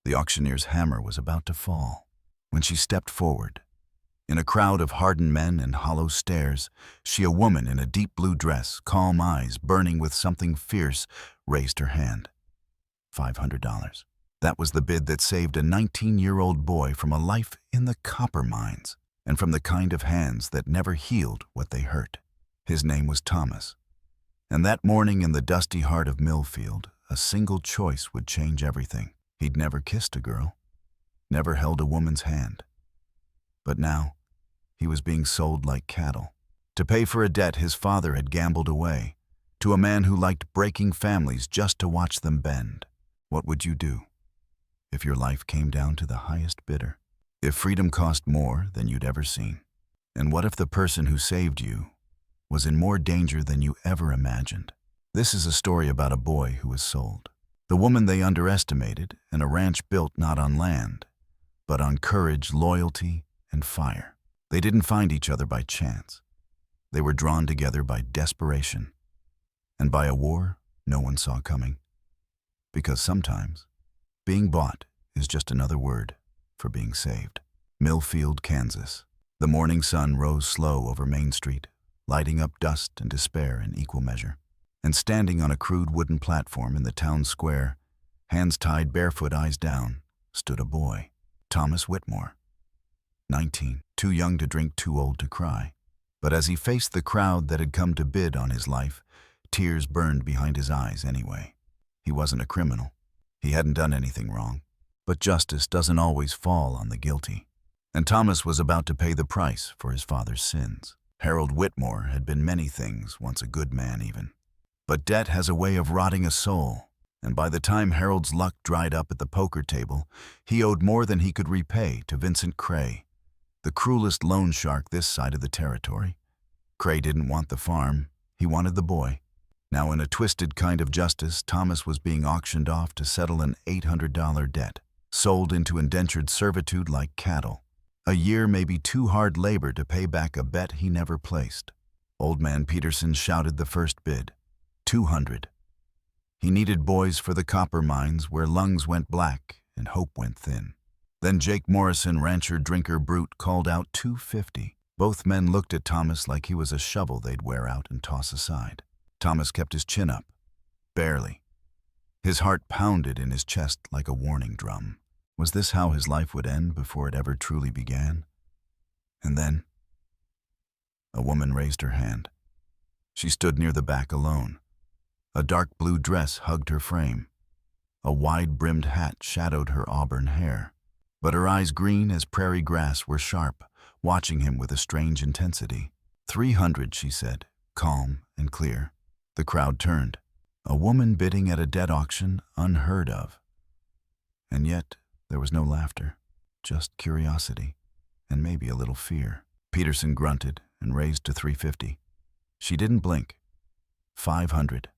The auctioneer's hammer was about to fall when she stepped forward. In a crowd of hardened men and hollow stares, she, a woman in a deep blue dress, calm eyes burning with something fierce, raised her hand. $500. That was the bid that saved a 19-year-old boy from a life in the copper mines and from the kind of hands that never healed what they hurt. His name was Thomas. And that morning in the dusty heart of Millfield, a single choice would change everything. He'd never kissed a girl, never held a woman's hand. But now, he was being sold like cattle, to pay for a debt his father had gambled away, to a man who liked breaking families just to watch them bend. What would you do if your life came down to the highest bidder? If freedom cost more than you'd ever seen? And what if the person who saved you was in more danger than you ever imagined? This is a story about a boy who was sold. The woman they underestimated, and a ranch built not on land, but on courage, loyalty, and fire. They didn't find each other by chance. They were drawn together by desperation, and by a war no one saw coming. Because sometimes, being bought is just another word for being saved. Millfield, Kansas. The morning sun rose slow over Main Street, lighting up dust and despair in equal measure. And standing on a crude wooden platform in the town square, hands tied barefoot, eyes down, stood a boy, Thomas Whitmore. 19, too young to drink, too old to cry. But as he faced the crowd that had come to bid on his life, tears burned behind his eyes anyway. He wasn't a criminal. He hadn't done anything wrong. But justice doesn't always fall on the guilty. And Thomas was about to pay the price for his father's sins. Harold Whitmore had been many things, once a good man even. But debt has a way of rotting a soul, and by the time Harold's luck dried up at the poker table, he owed more than he could repay to Vincent Cray, the cruelest loan shark this side of the territory. Cray didn't want the farm, he wanted the boy. Now in a twisted kind of justice, Thomas was being auctioned off to settle an $800 debt, sold into indentured servitude like cattle. A year may be too hard labor to pay back a bet he never placed. Old man Peterson shouted the first bid. 200. He needed boys for the copper mines where lungs went black and hope went thin. Then Jake Morrison, rancher, drinker, brute, called out 250. Both men looked at Thomas like he was a shovel they'd wear out and toss aside. Thomas kept his chin up, barely. His heart pounded in his chest like a warning drum. Was this how his life would end before it ever truly began? And then, a woman raised her hand. She stood near the back alone. A dark blue dress hugged her frame. A wide-brimmed hat shadowed her auburn hair. But her eyes, green as prairie grass, were sharp, watching him with a strange intensity. 300, she said, calm and clear. The crowd turned. A woman bidding at a debt auction unheard of. And yet, there was no laughter, just curiosity, and maybe a little fear. Peterson grunted and raised to 350. She didn't blink. 500.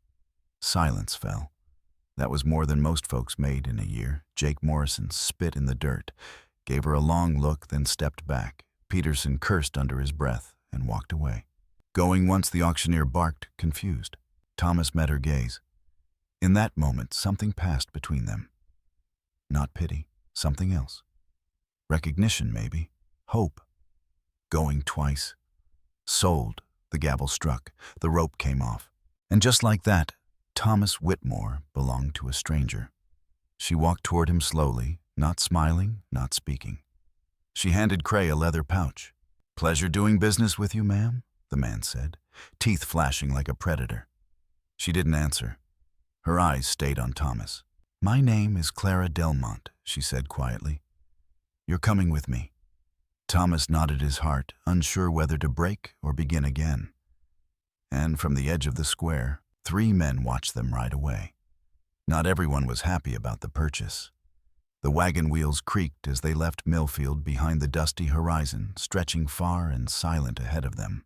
Silence fell. That was more than most folks made in a year. Jake Morrison spit in the dirt, gave her a long look, then stepped back. Peterson cursed under his breath and walked away. Going once, the auctioneer barked, confused. Thomas met her gaze. In that moment, something passed between them. Not pity, something else. Recognition, maybe. Hope. Going twice. Sold. The gavel struck. The rope came off. And just like that, Thomas Whitmore belonged to a stranger. She walked toward him slowly, not smiling, not speaking. She handed Cray a leather pouch. "Pleasure doing business with you, ma'am," the man said, teeth flashing like a predator. She didn't answer. Her eyes stayed on Thomas. "My name is Clara Delmont," she said quietly. "You're coming with me." Thomas nodded his heart, unsure whether to break or begin again. And from the edge of the square, 3 men watched them ride away. Not everyone was happy about the purchase. The wagon wheels creaked as they left Millfield behind the dusty horizon, stretching far and silent ahead of them.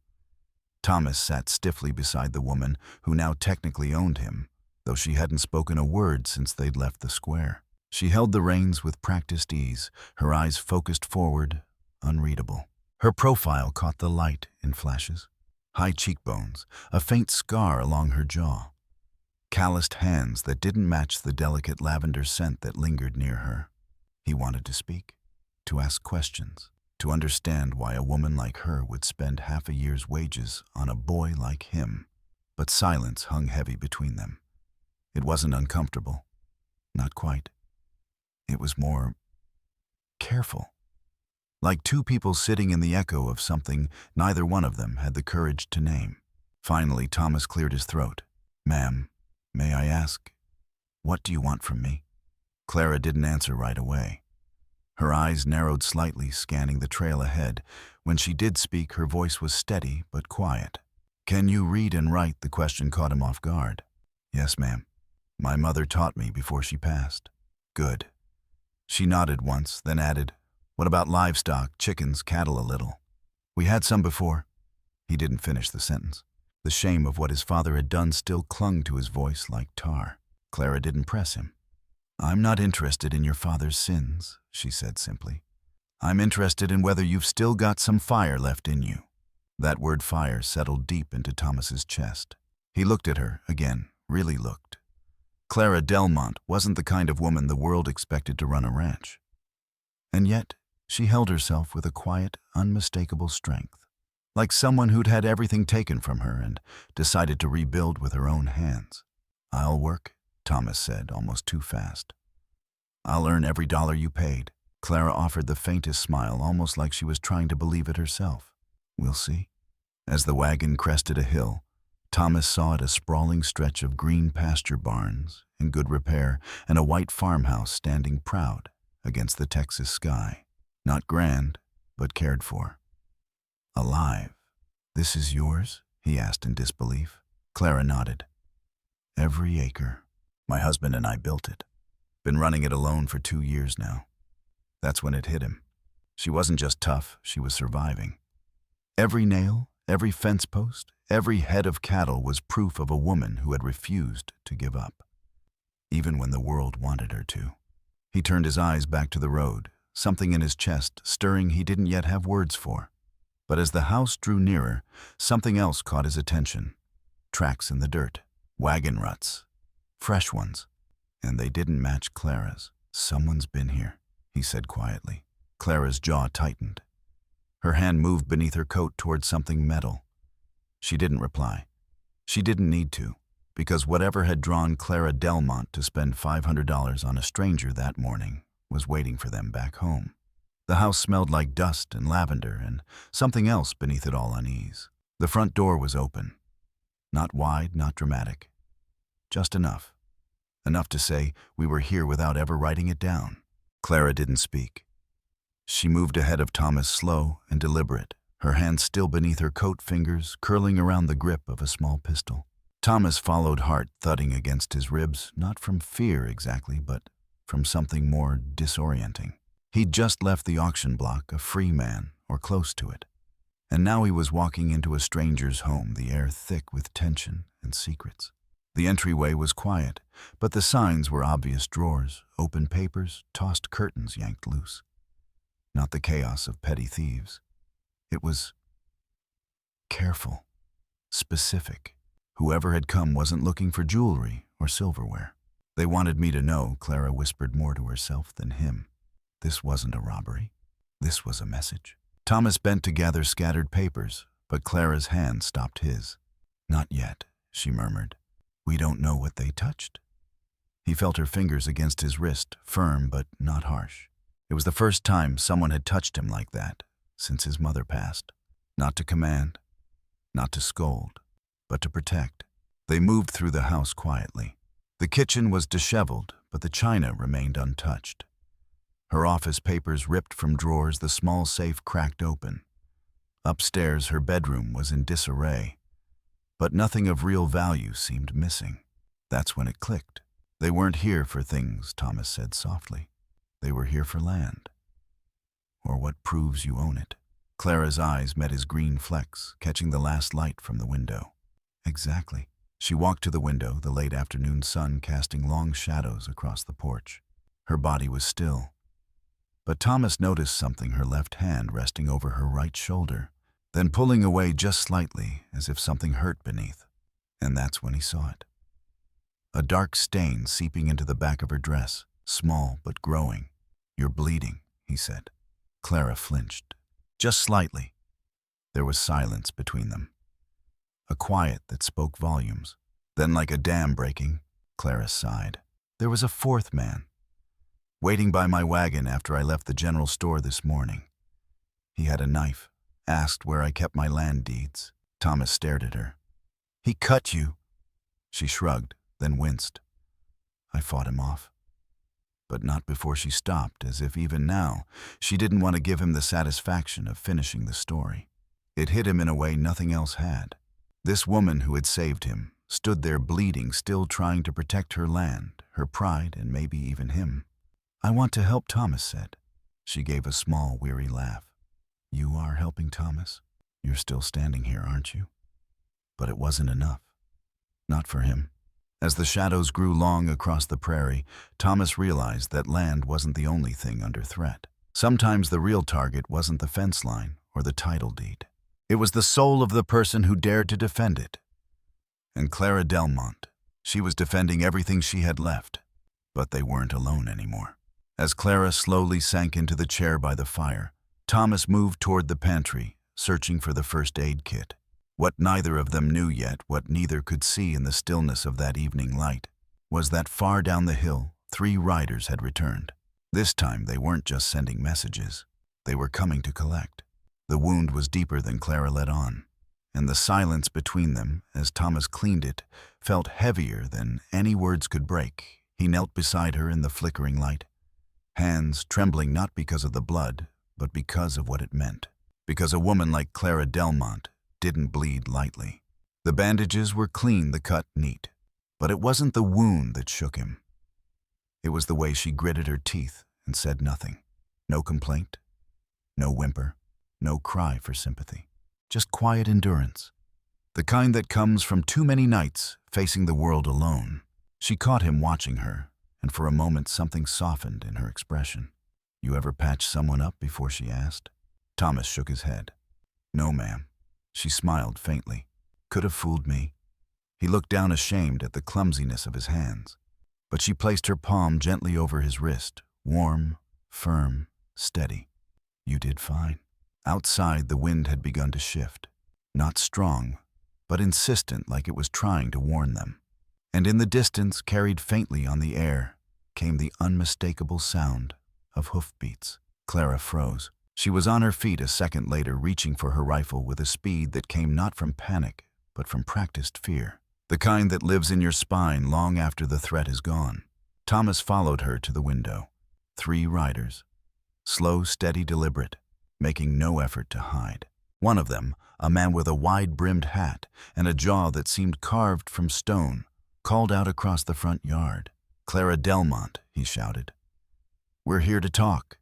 Thomas sat stiffly beside the woman who now technically owned him, though she hadn't spoken a word since they'd left the square. She held the reins with practiced ease, her eyes focused forward, unreadable. Her profile caught the light in flashes. High cheekbones, a faint scar along her jaw. Calloused hands that didn't match the delicate lavender scent that lingered near her. He wanted to speak, to ask questions, to understand why a woman like her would spend half a year's wages on a boy like him. But silence hung heavy between them. It wasn't uncomfortable. Not quite. It was more careful. Like two people sitting in the echo of something neither one of them had the courage to name. Finally, Thomas cleared his throat. "Ma'am, may I ask, what do you want from me?" Clara didn't answer right away. Her eyes narrowed slightly, scanning the trail ahead. When she did speak, her voice was steady but quiet. "Can you read and write?" The question caught him off guard. "Yes, ma'am. My mother taught me before she passed." "Good." She nodded once, then added, "What about livestock, chickens, cattle?" "A little. We had some before." He didn't finish the sentence. The shame of what his father had done still clung to his voice like tar. Clara didn't press him. "I'm not interested in your father's sins," she said simply. "I'm interested in whether you've still got some fire left in you." That word fire settled deep into Thomas's chest. He looked at her again, really looked. Clara Delmont wasn't the kind of woman the world expected to run a ranch. And yet, she held herself with a quiet, unmistakable strength, like someone who'd had everything taken from her and decided to rebuild with her own hands. "I'll work," Thomas said, almost too fast. "I'll earn every dollar you paid." Clara offered the faintest smile, almost like she was trying to believe it herself. "We'll see." As the wagon crested a hill, Thomas saw it a sprawling stretch of green pasture barns, in good repair, and a white farmhouse standing proud against the Texas sky. Not grand, but cared for. Alive. "This is yours?" he asked in disbelief. Clara nodded. "Every acre. My husband and I built it. Been running it alone for 2 years now." That's when it hit him. She wasn't just tough, she was surviving. Every nail, every fence post, every head of cattle was proof of a woman who had refused to give up, even when the world wanted her to. He turned his eyes back to the road, something in his chest stirring he didn't yet have words for. But as the house drew nearer, something else caught his attention. Tracks in the dirt, wagon ruts, fresh ones, and they didn't match Clara's. "Someone's been here," he said quietly. Clara's jaw tightened. Her hand moved beneath her coat toward something metal. She didn't reply. She didn't need to, because whatever had drawn Clara Delmont to spend $500 on a stranger that morning was waiting for them back home. The house smelled like dust and lavender and something else beneath it all unease. The front door was open. Not wide, not dramatic. Just enough. Enough to say, "We were here," without ever writing it down. Clara didn't speak. She moved ahead of Thomas, slow and deliberate, her hands still beneath her coat fingers, curling around the grip of a small pistol. Thomas followed, heart thudding against his ribs, not from fear exactly, but from something more disorienting. He'd just left the auction block, a free man, or close to it. And now he was walking into a stranger's home, the air thick with tension and secrets. The entryway was quiet, but the signs were obvious: drawers, open papers, tossed curtains yanked loose. Not the chaos of petty thieves. It was careful, specific. Whoever had come wasn't looking for jewelry or silverware. "They wanted me to know," Clara whispered more to herself than him. This wasn't a robbery. This was a message. Thomas bent to gather scattered papers, but Clara's hand stopped his. "Not yet," she murmured. "We don't know what they touched." He felt her fingers against his wrist, firm but not harsh. It was the first time someone had touched him like that since his mother passed. Not to command, not to scold, but to protect. They moved through the house quietly. The kitchen was disheveled, but the china remained untouched. Her office papers ripped from drawers, the small safe cracked open. Upstairs, her bedroom was in disarray, but nothing of real value seemed missing. That's when it clicked. They weren't here for things, Thomas said softly. They were here for land. Or what proves you own it. Clara's eyes met his green flecks, catching the last light from the window. Exactly. She walked to the window, the late afternoon sun casting long shadows across the porch. Her body was still. But Thomas noticed something, her left hand resting over her right shoulder, then pulling away just slightly, as if something hurt beneath. And that's when he saw it. A dark stain seeping into the back of her dress, small but growing. "You're bleeding," he said. Clara flinched. Just slightly. There was silence between them. A quiet that spoke volumes. Then, like a dam breaking, Clara sighed. There was a fourth man, waiting by my wagon after I left the general store this morning. He had a knife, asked where I kept my land deeds. Thomas stared at her. "He cut you." She shrugged, then winced. I fought him off. But not before she stopped, as if even now she didn't want to give him the satisfaction of finishing the story. It hit him in a way nothing else had. This woman who had saved him stood there bleeding, still trying to protect her land, her pride, and maybe even him. "I want to help," Thomas said. She gave a small, weary laugh. "You are helping, Thomas? You're still standing here, aren't you?" But it wasn't enough. Not for him. As the shadows grew long across the prairie, Thomas realized that land wasn't the only thing under threat. Sometimes the real target wasn't the fence line or the title deed. It was the soul of the person who dared to defend it. And Clara Delmont, she was defending everything she had left. But they weren't alone anymore. As Clara slowly sank into the chair by the fire, Thomas moved toward the pantry, searching for the first aid kit. What neither of them knew yet, what neither could see in the stillness of that evening light, was that far down the hill, 3 riders had returned. This time they weren't just sending messages. They were coming to collect. The wound was deeper than Clara let on, and the silence between them, as Thomas cleaned it, felt heavier than any words could break. He knelt beside her in the flickering light, hands trembling not because of the blood, but because of what it meant. Because a woman like Clara Delmont didn't bleed lightly. The bandages were clean, the cut neat. But it wasn't the wound that shook him. It was the way she gritted her teeth and said nothing. No complaint, no whimper, no cry for sympathy. Just quiet endurance. The kind that comes from too many nights facing the world alone. She caught him watching her, and for a moment something softened in her expression. "You ever patch someone up before?" she asked. Thomas shook his head. "No, ma'am." She smiled faintly. "Could have fooled me." He looked down ashamed at the clumsiness of his hands. But she placed her palm gently over his wrist, warm, firm, steady. "You did fine." Outside, the wind had begun to shift. Not strong, but insistent, like it was trying to warn them. And in the distance, carried faintly on the air, came the unmistakable sound of hoofbeats. Clara froze. She was on her feet a second later, reaching for her rifle with a speed that came not from panic, but from practiced fear. The kind that lives in your spine long after the threat is gone. Thomas followed her to the window. 3 riders. Slow, steady, deliberate, making no effort to hide. One of them, a man with a wide-brimmed hat and a jaw that seemed carved from stone, called out across the front yard. "Clara Delmont," he shouted. "We're here to talk."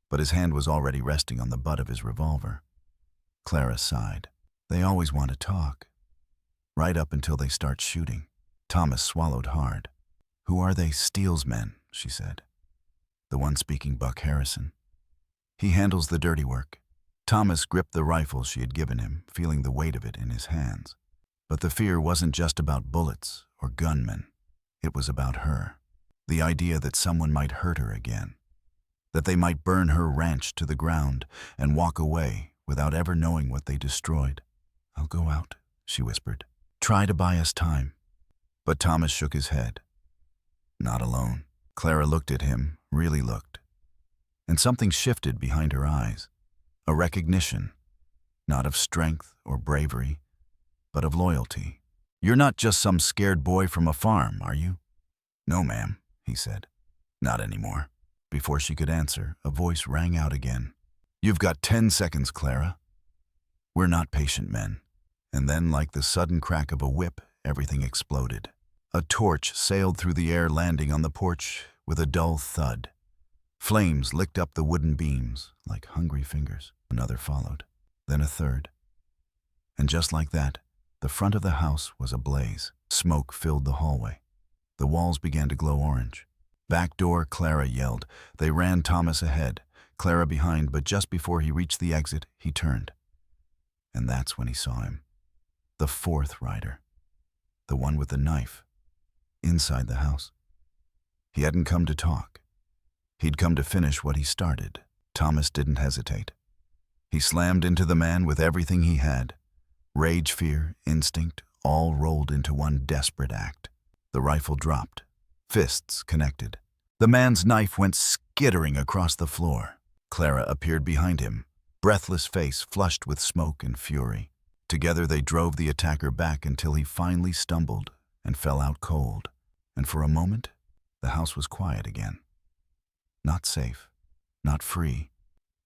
But his hand was already resting on the butt of his revolver. Clara sighed. "They always want to talk. Right up until they start shooting." Thomas swallowed hard. "Who are they?" "Steele's men," she said. "The one speaking, Buck Harrison. He handles the dirty work." Thomas gripped the rifle she had given him, feeling the weight of it in his hands. But the fear wasn't just about bullets or gunmen. It was about her. The idea that someone might hurt her again. That they might burn her ranch to the ground and walk away without ever knowing what they destroyed. "I'll go out," she whispered. "Try to buy us time." But Thomas shook his head. Not alone. Clara looked at him, really looked. And something shifted behind her eyes. A recognition, not of strength or bravery, but of loyalty. "You're not just some scared boy from a farm, are you?" "No, ma'am," he said. "Not anymore." Before she could answer, a voice rang out again. "You've got 10 seconds, Clara. We're not patient men." And then, like the sudden crack of a whip, everything exploded. A torch sailed through the air, landing on the porch with a dull thud. Flames licked up the wooden beams like hungry fingers. Another followed, then a third. And just like that, the front of the house was ablaze. Smoke filled the hallway. The walls began to glow orange. "Back door," Clara yelled. They ran, Thomas ahead, Clara behind, but just before he reached the exit, he turned. And that's when he saw him. The 4th rider. The one with the knife. Inside the house. He hadn't come to talk. He'd come to finish what he started. Thomas didn't hesitate. He slammed into the man with everything he had. Rage, fear, instinct, all rolled into one desperate act. The rifle dropped. Fists connected. The man's knife went skittering across the floor. Clara appeared behind him, breathless face flushed with smoke and fury. Together they drove the attacker back until he finally stumbled and fell out cold. And for a moment, the house was quiet again. Not safe, not free,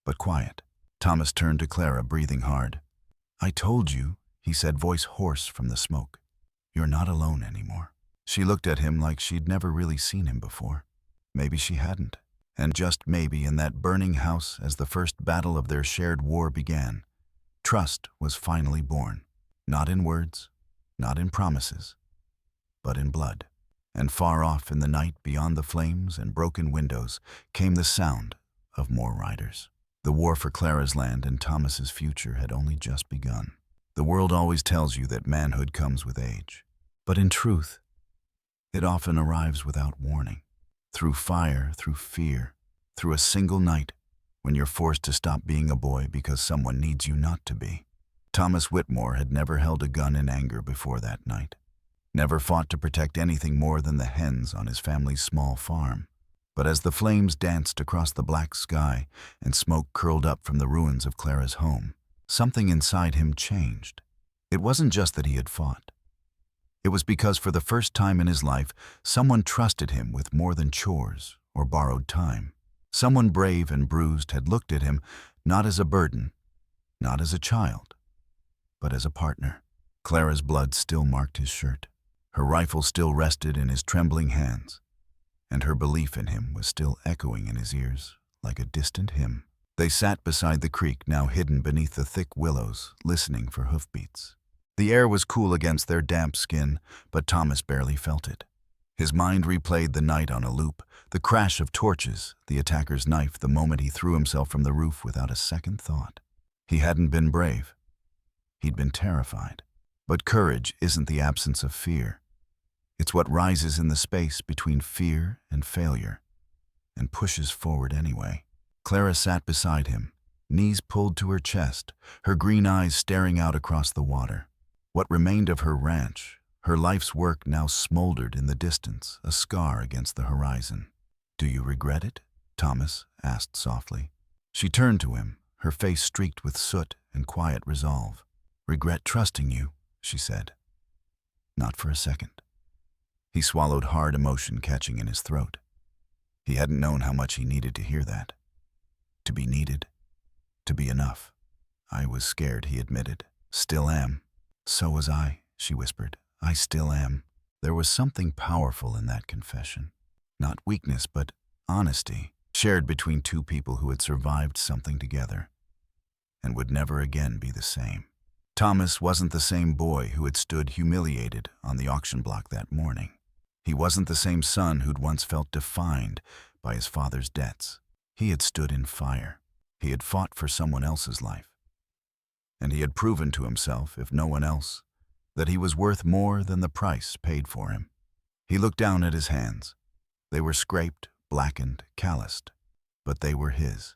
but quiet. Thomas turned to Clara, breathing hard. "I told you," he said, voice hoarse from the smoke. "You're not alone anymore." She looked at him like she'd never really seen him before. Maybe she hadn't. And just maybe in that burning house, as the first battle of their shared war began, trust was finally born. Not in words, not in promises, but in blood. And far off in the night, beyond the flames and broken windows, came the sound of more riders. The war for Clara's land and Thomas's future had only just begun. The world always tells you that manhood comes with age. But in truth, it often arrives without warning. Through fire, through fear, through a single night when you're forced to stop being a boy because someone needs you not to be. Thomas Whitmore had never held a gun in anger before that night. Never fought to protect anything more than the hens on his family's small farm. But as the flames danced across the black sky and smoke curled up from the ruins of Clara's home, something inside him changed. It wasn't just that he had fought. It was because for the first time in his life, someone trusted him with more than chores or borrowed time. Someone brave and bruised had looked at him not as a burden, not as a child, but as a partner. Clara's blood still marked his shirt. Her rifle still rested in his trembling hands, and her belief in him was still echoing in his ears like a distant hymn. They sat beside the creek, now hidden beneath the thick willows, listening for hoofbeats. The air was cool against their damp skin, but Thomas barely felt it. His mind replayed the night on a loop, the crash of torches, the attacker's knife, the moment he threw himself from the roof without a second thought. He hadn't been brave. He'd been terrified. But courage isn't the absence of fear. It's what rises in the space between fear and failure, and pushes forward anyway. Clara sat beside him, knees pulled to her chest, her green eyes staring out across the water. What remained of her ranch, her life's work, now smoldered in the distance, a scar against the horizon. "Do you regret it?" Thomas asked softly. She turned to him, her face streaked with soot and quiet resolve. "Regret trusting you," she said. "Not for a second." He swallowed, hard emotion catching in his throat. He hadn't known how much he needed to hear that. To be needed. To be enough. "I was scared," he admitted. "Still am." "So was I," she whispered. "I still am." There was something powerful in that confession. Not weakness, but honesty, shared between two people who had survived something together and would never again be the same. Thomas wasn't the same boy who had stood humiliated on the auction block that morning. He wasn't the same son who'd once felt defined by his father's debts. He had stood in fire. He had fought for someone else's life. And he had proven to himself, if no one else, that he was worth more than the price paid for him. He looked down at his hands. They were scraped, blackened, calloused, but they were his.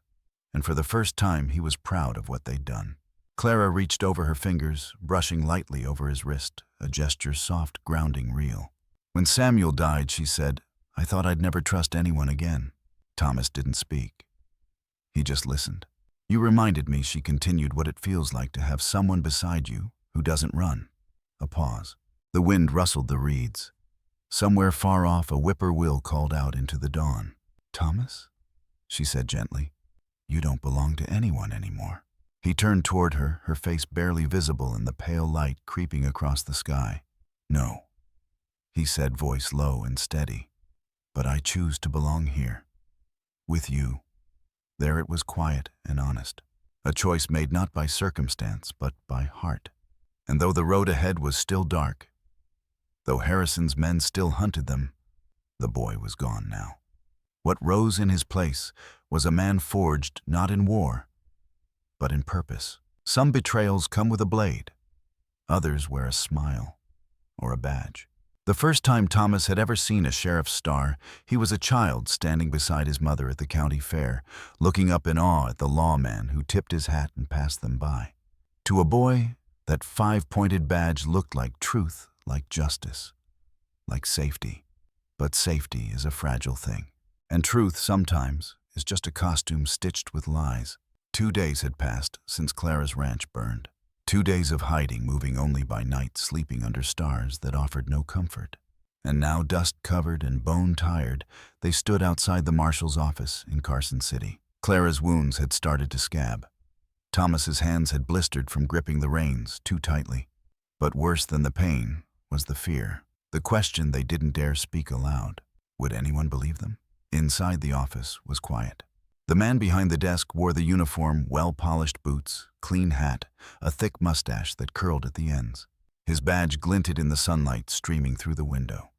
And for the first time, he was proud of what they'd done. Clara reached over her fingers, brushing lightly over his wrist, a gesture soft, grounding, real. "When Samuel died," she said, "I thought I'd never trust anyone again." Thomas didn't speak. He just listened. "You reminded me," she continued, "what it feels like to have someone beside you who doesn't run." A pause. The wind rustled the reeds. Somewhere far off, a whippoorwill called out into the dawn. "Thomas?" she said gently. "You don't belong to anyone anymore." He turned toward her, her face barely visible in the pale light creeping across the sky. "No," he said, voice low and steady. "But I choose to belong here. With you." There it was, quiet and honest. A choice made not by circumstance, but by heart. And though the road ahead was still dark, though Harrison's men still hunted them, the boy was gone now. What rose in his place was a man forged not in war, but in purpose. Some betrayals come with a blade. Others wear a smile or a badge. The first time Thomas had ever seen a sheriff's star, he was a child standing beside his mother at the county fair, looking up in awe at the lawman who tipped his hat and passed them by. To a boy, that five-pointed badge looked like truth, like justice, like safety. But safety is a fragile thing, and truth sometimes is just a costume stitched with lies. 2 days had passed since Clara's ranch burned. 2 days of hiding, moving only by night, sleeping under stars that offered no comfort. And now, dust-covered and bone-tired, they stood outside the marshal's office in Carson City. Clara's wounds had started to scab. Thomas's hands had blistered from gripping the reins too tightly. But worse than the pain was the fear, the question they didn't dare speak aloud. Would anyone believe them? Inside the office was quiet. The man behind the desk wore the uniform, well-polished boots, clean hat, a thick mustache that curled at the ends. His badge glinted in the sunlight streaming through the window.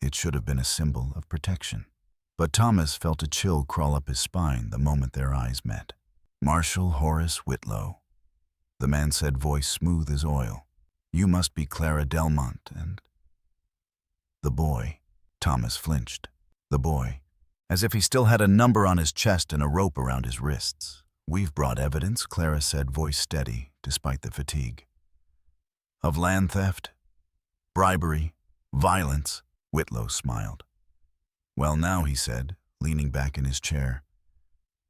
It should have been a symbol of protection. But Thomas felt a chill crawl up his spine the moment their eyes met. "Marshal Horace Whitlow," the man said, voice smooth as oil. "You must be Clara Delmont and—" The boy. Thomas flinched. The boy. As if he still had a number on his chest and a rope around his wrists. "We've brought evidence," Clara said, voice steady, despite the fatigue. "Of land theft, bribery, violence." Whitlow smiled. "Well now," he said, leaning back in his chair.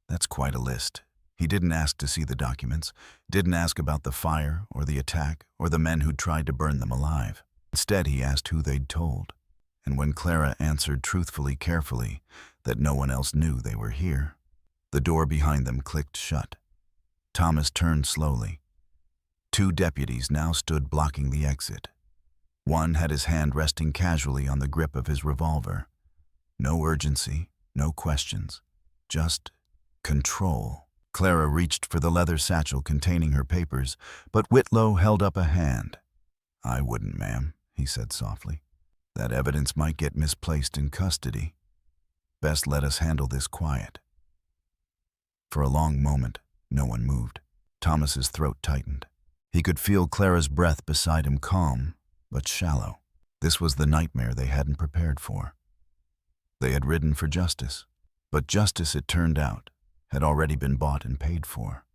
"That's quite a list." He didn't ask to see the documents, didn't ask about the fire or the attack or the men who'd tried to burn them alive. Instead, he asked who they'd told. And when Clara answered truthfully, carefully, that no one else knew they were here, the door behind them clicked shut. Thomas turned slowly. 2 deputies now stood blocking the exit. One had his hand resting casually on the grip of his revolver. No urgency, no questions, just control. Clara reached for the leather satchel containing her papers, but Whitlow held up a hand. "I wouldn't, ma'am," he said softly. "That evidence might get misplaced in custody. Best let us handle this quiet." For a long moment, no one moved. Thomas's throat tightened. He could feel Clara's breath beside him, calm, but shallow. This was the nightmare they hadn't prepared for. They had ridden for justice, but justice, it turned out, had already been bought and paid for.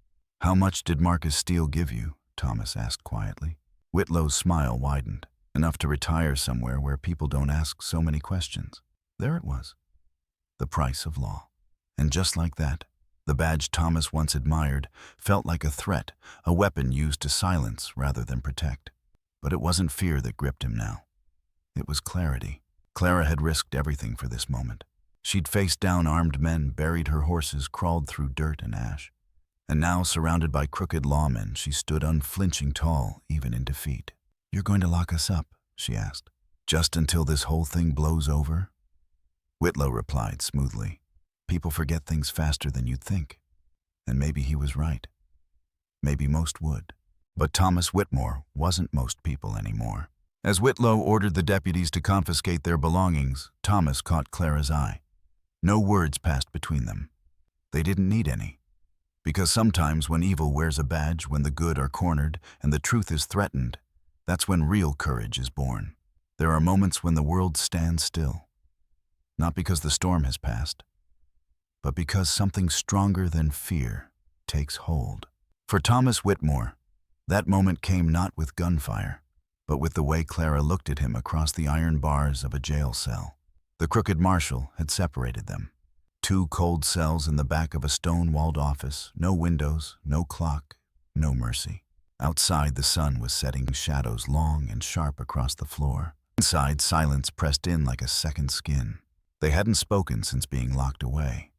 "How much did Marcus Steele give you?" Thomas asked quietly. Whitlow's smile widened. "Enough to retire somewhere where people don't ask so many questions." There it was. The price of law. And just like that, the badge Thomas once admired felt like a threat, a weapon used to silence rather than protect. But it wasn't fear that gripped him now. It was clarity. Clara had risked everything for this moment. She'd faced down armed men, buried her horses, crawled through dirt and ash. And now, surrounded by crooked lawmen, she stood unflinching, tall, even in defeat. "You're going to lock us up?" she asked. "Just until this whole thing blows over?" Whitlow replied smoothly. "People forget things faster than you'd think." And maybe he was right. Maybe most would. But Thomas Whitmore wasn't most people anymore. As Whitlow ordered the deputies to confiscate their belongings, Thomas caught Clara's eye. No words passed between them. They didn't need any. Because sometimes when evil wears a badge, when the good are cornered and the truth is threatened, that's when real courage is born. There are moments when the world stands still. Not because the storm has passed, but because something stronger than fear takes hold. For Thomas Whitmore, that moment came not with gunfire, but with the way Clara looked at him across the iron bars of a jail cell. The crooked marshal had separated them. 2 cold cells in the back of a stone-walled office, no windows, no clock, no mercy. Outside, the sun was setting shadows long and sharp across the floor. Inside, silence pressed in like a second skin. They hadn't spoken since being locked away.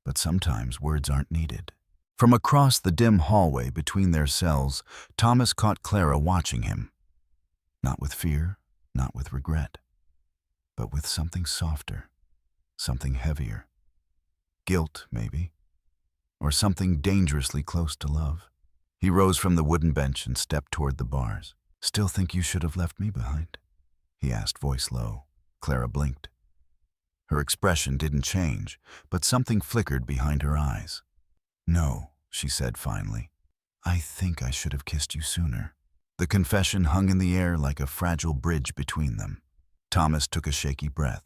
But sometimes words aren't needed. From across the dim hallway between their cells, Thomas caught Clara watching him. Not with fear, not with regret, but with something softer, something heavier. Guilt, maybe, or something dangerously close to love. He rose from the wooden bench and stepped toward the bars. "Still think you should have left me behind?" he asked, voice low. Clara blinked. Her expression didn't change, but something flickered behind her eyes. "No," she said finally. "I think I should have kissed you sooner." The confession hung in the air like a fragile bridge between them. Thomas took a shaky breath.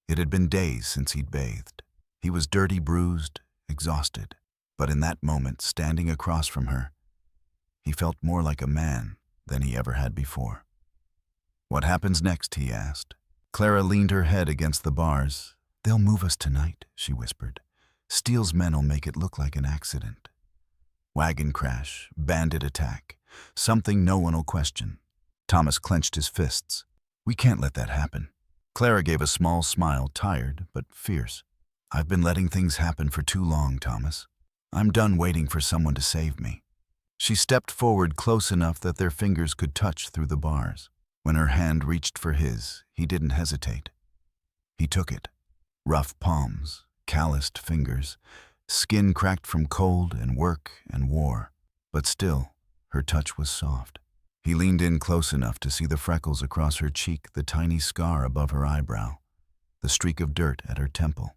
It had been days since he'd bathed. He was dirty, bruised, exhausted. But in that moment, standing across from her, he felt more like a man than he ever had before. "What happens next?" he asked. Clara leaned her head against the bars. "They'll move us tonight," she whispered. "Steele's men'll make it look like an accident. Wagon crash, bandit attack, something no one'll question." Thomas clenched his fists. "We can't let that happen." Clara gave a small smile, tired but fierce. "I've been letting things happen for too long, Thomas. I'm done waiting for someone to save me." She stepped forward close enough that their fingers could touch through the bars. When her hand reached for his, he didn't hesitate. He took it. Rough palms, calloused fingers, skin cracked from cold and work and war. But still, her touch was soft. He leaned in close enough to see the freckles across her cheek, the tiny scar above her eyebrow, the streak of dirt at her temple.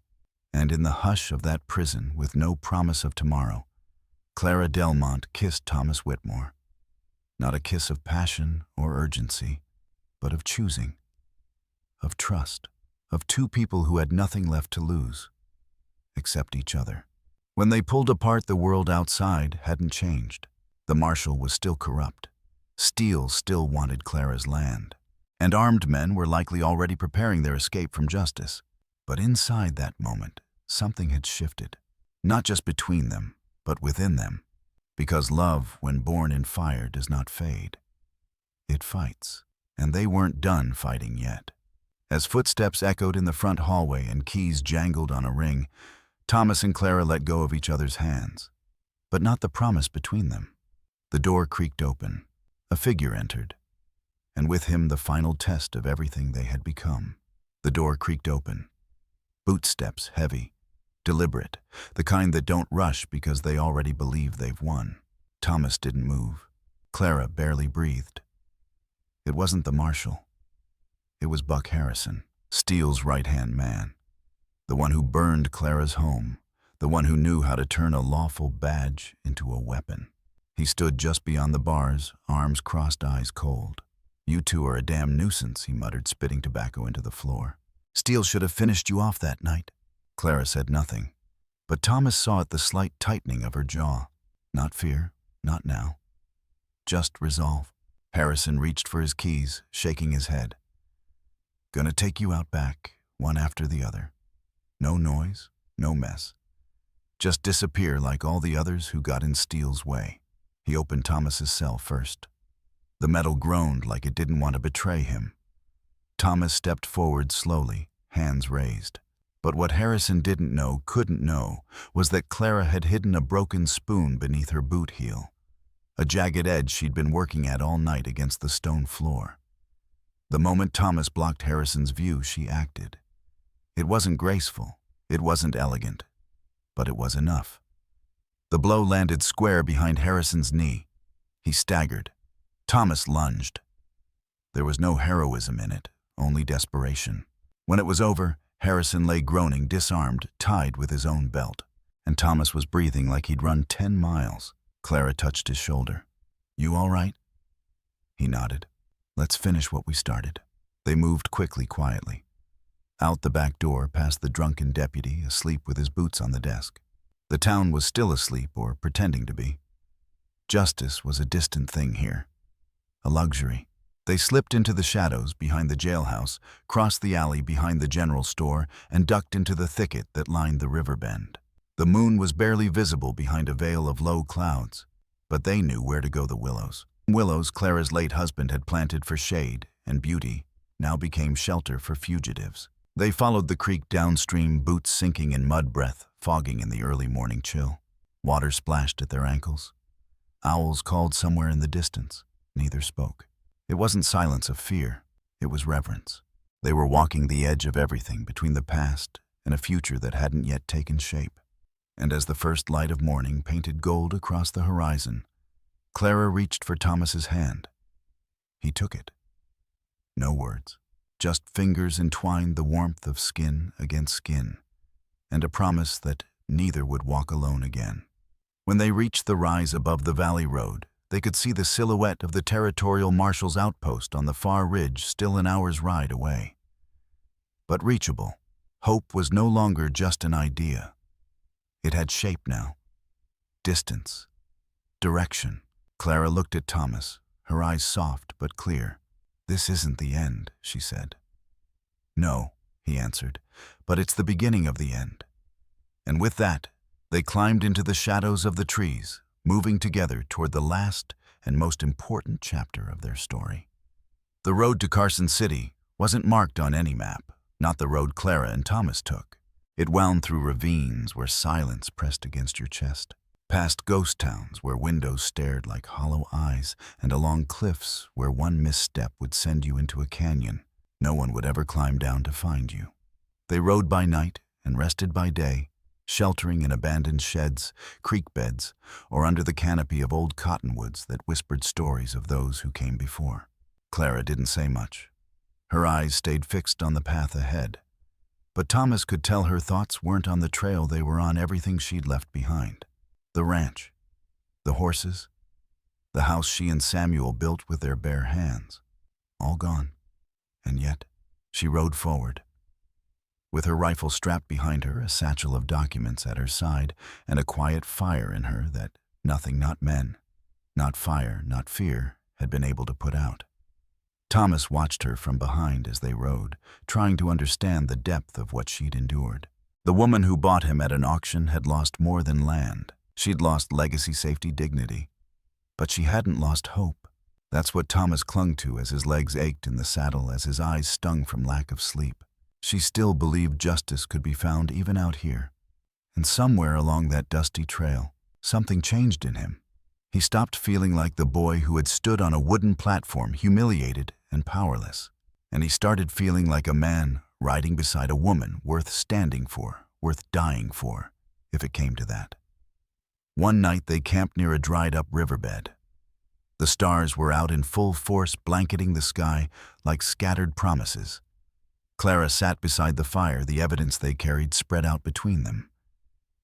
And in the hush of that prison, with no promise of tomorrow, Clara Delmont kissed Thomas Whitmore. Not a kiss of passion or urgency, but of choosing, of trust, of two people who had nothing left to lose, except each other. When they pulled apart, the world outside hadn't changed. The marshal was still corrupt. Steele still wanted Clara's land. And armed men were likely already preparing their escape from justice. But inside that moment, something had shifted. Not just between them, but within them. Because love, when born in fire, does not fade. It fights. And they weren't done fighting yet. As footsteps echoed in the front hallway and keys jangled on a ring, Thomas and Clara let go of each other's hands. But not the promise between them. The door creaked open. A figure entered. And with him the final test of everything they had become. The door creaked open. Boot steps, heavy, deliberate, the kind that don't rush because they already believe they've won. Thomas didn't move. Clara barely breathed. It wasn't the marshal. It was Buck Harrison, Steele's right-hand man. The one who burned Clara's home, the one who knew how to turn a lawful badge into a weapon. He stood just beyond the bars, arms crossed, eyes cold. "You two are a damn nuisance," he muttered, spitting tobacco into the floor. "Steele should have finished you off that night." Clara said nothing, but Thomas saw at the slight tightening of her jaw. Not fear, not now. Just resolve. Harrison reached for his keys, shaking his head. "Gonna take you out back, one after the other. No noise, no mess. Just disappear like all the others who got in Steele's way." He opened Thomas's cell first. The metal groaned like it didn't want to betray him. Thomas stepped forward slowly, hands raised. But what Harrison didn't know, couldn't know, was that Clara had hidden a broken spoon beneath her boot heel, a jagged edge she'd been working at all night against the stone floor. The moment Thomas blocked Harrison's view, she acted. It wasn't graceful, it wasn't elegant, but it was enough. The blow landed square behind Harrison's knee. He staggered. Thomas lunged. There was no heroism in it, only desperation. When it was over, Harrison lay groaning, disarmed, tied with his own belt. And Thomas was breathing like he'd run 10 miles. Clara touched his shoulder. "You all right?" He nodded. "Let's finish what we started." They moved quickly, quietly. Out the back door, past the drunken deputy, asleep with his boots on the desk. The town was still asleep, or pretending to be. Justice was a distant thing here. A luxury. They slipped into the shadows behind the jailhouse, crossed the alley behind the general store, and ducked into the thicket that lined the river bend. The moon was barely visible behind a veil of low clouds, but they knew where to go. The willows. Willows Clara's late husband had planted for shade and beauty now became shelter for fugitives. They followed the creek downstream, boots sinking in mud breath, fogging in the early morning chill. Water splashed at their ankles. Owls called somewhere in the distance. Neither spoke. It wasn't silence of fear, it was reverence. They were walking the edge of everything between the past and a future that hadn't yet taken shape. And as the first light of morning painted gold across the horizon, Clara reached for Thomas's hand. He took it. No words, just fingers entwined, the warmth of skin against skin, and a promise that neither would walk alone again. When they reached the rise above the valley road, They could see the silhouette of the territorial marshal's outpost on the far ridge, still an hour's ride away. But reachable. Hope was no longer just an idea. It had shape now. Distance. Direction. Clara looked at Thomas, her eyes soft but clear. "This isn't the end," she said. "No," he answered, "but it's the beginning of the end." And with that, they climbed into the shadows of the trees, moving together toward the last and most important chapter of their story. The road to Carson City wasn't marked on any map, not the road Clara and Thomas took. It wound through ravines where silence pressed against your chest, past ghost towns where windows stared like hollow eyes, and along cliffs where one misstep would send you into a canyon no one would ever climb down to find you. They rode by night and rested by day, sheltering in abandoned sheds, creek beds, or under the canopy of old cottonwoods that whispered stories of those who came before. Clara didn't say much. Her eyes stayed fixed on the path ahead. But Thomas could tell her thoughts weren't on the trail they were on, everything she'd left behind. The ranch, the horses, the house she and Samuel built with their bare hands. All gone. And yet, she rode forward. With her rifle strapped behind her, a satchel of documents at her side, and a quiet fire in her that nothing, not men, not fire, not fear, had been able to put out. Thomas watched her from behind as they rode, trying to understand the depth of what she'd endured. The woman who bought him at an auction had lost more than land. She'd lost legacy, safety, dignity. But she hadn't lost hope. That's what Thomas clung to as his legs ached in the saddle, as his eyes stung from lack of sleep. She still believed justice could be found even out here. And somewhere along that dusty trail, something changed in him. He stopped feeling like the boy who had stood on a wooden platform, humiliated and powerless. And he started feeling like a man riding beside a woman worth standing for, worth dying for, if it came to that. One night they camped near a dried-up riverbed. The stars were out in full force, blanketing the sky like scattered promises. Clara sat beside the fire, the evidence they carried spread out between them.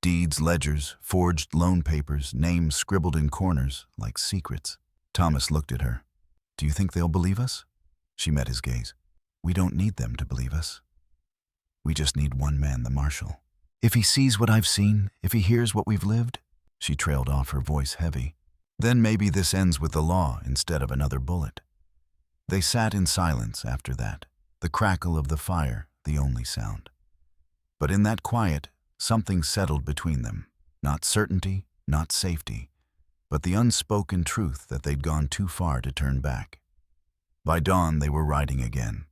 Deeds, ledgers, forged loan papers, names scribbled in corners like secrets. Thomas looked at her. "Do you think they'll believe us?" She met his gaze. "We don't need them to believe us. We just need one man, the marshal. If he sees what I've seen, if he hears what we've lived," she trailed off, her voice heavy, "then maybe this ends with the law instead of another bullet." They sat in silence after that, the crackle of the fire the only sound. But in that quiet, something settled between them. Not certainty, not safety, but the unspoken truth that they'd gone too far to turn back. By dawn they were riding again.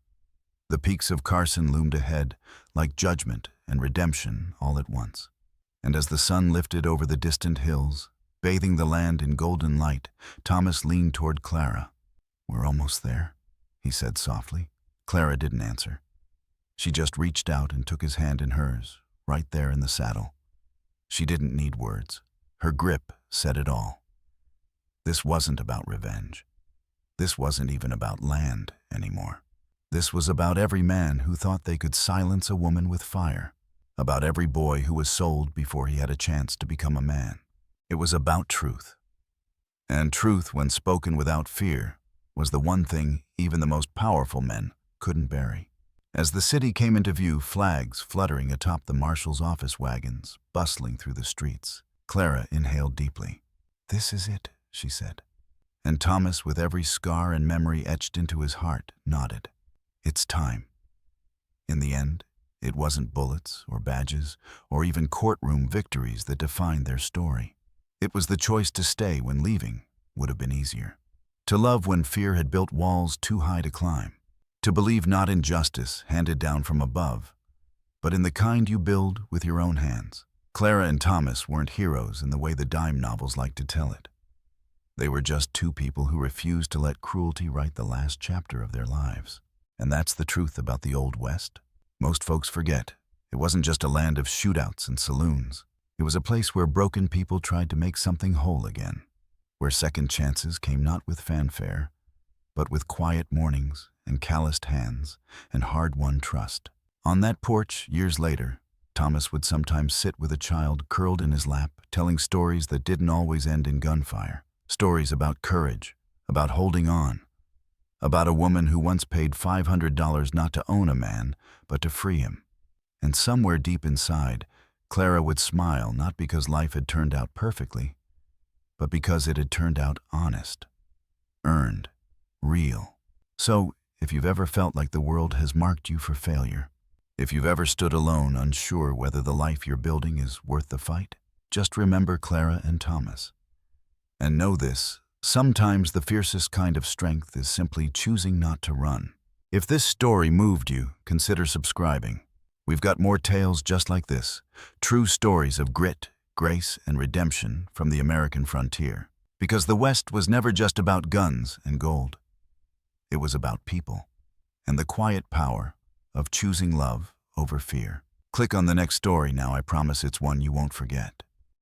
The peaks of Carson loomed ahead, like judgment and redemption all at once. And as the sun lifted over the distant hills, bathing the land in golden light, Thomas leaned toward Clara. "We're almost there," he said softly. Clara didn't answer. She just reached out and took his hand in hers, right there in the saddle. She didn't need words. Her grip said it all. This wasn't about revenge. This wasn't even about land anymore. This was about every man who thought they could silence a woman with fire, about every boy who was sold before he had a chance to become a man. It was about truth. And truth, when spoken without fear, was the one thing even the most powerful men couldn't bury. As the city came into view, flags fluttering atop the marshal's office wagons, bustling through the streets, Clara inhaled deeply. "This is it," she said. And Thomas, with every scar and memory etched into his heart, nodded. It's time. In the end, it wasn't bullets or badges or even courtroom victories that defined their story. It was the choice to stay when leaving would have been easier. To love when fear had built walls too high to climb. To believe not in justice handed down from above, but in the kind you build with your own hands. Clara and Thomas weren't heroes in the way the dime novels like to tell it. They were just two people who refused to let cruelty write the last chapter of their lives. And that's the truth about the Old West. Most folks forget. It wasn't just a land of shootouts and saloons. It was a place where broken people tried to make something whole again, where second chances came not with fanfare, but with quiet mornings and calloused hands and hard-won trust. On that porch, years later, Thomas would sometimes sit with a child curled in his lap, telling stories that didn't always end in gunfire. Stories about courage, about holding on, about a woman who once paid $500 not to own a man, but to free him. And somewhere deep inside, Clara would smile not because life had turned out perfectly, but because it had turned out honest, earned, real. So, if you've ever felt like the world has marked you for failure, if you've ever stood alone unsure whether the life you're building is worth the fight, just remember Clara and Thomas. And know this, sometimes the fiercest kind of strength is simply choosing not to run. If this story moved you, consider subscribing. We've got more tales just like this, true stories of grit, grace, and redemption from the American frontier. Because the West was never just about guns and gold. It was about people and the quiet power of choosing love over fear. Click on the next story now. I promise it's one you won't forget.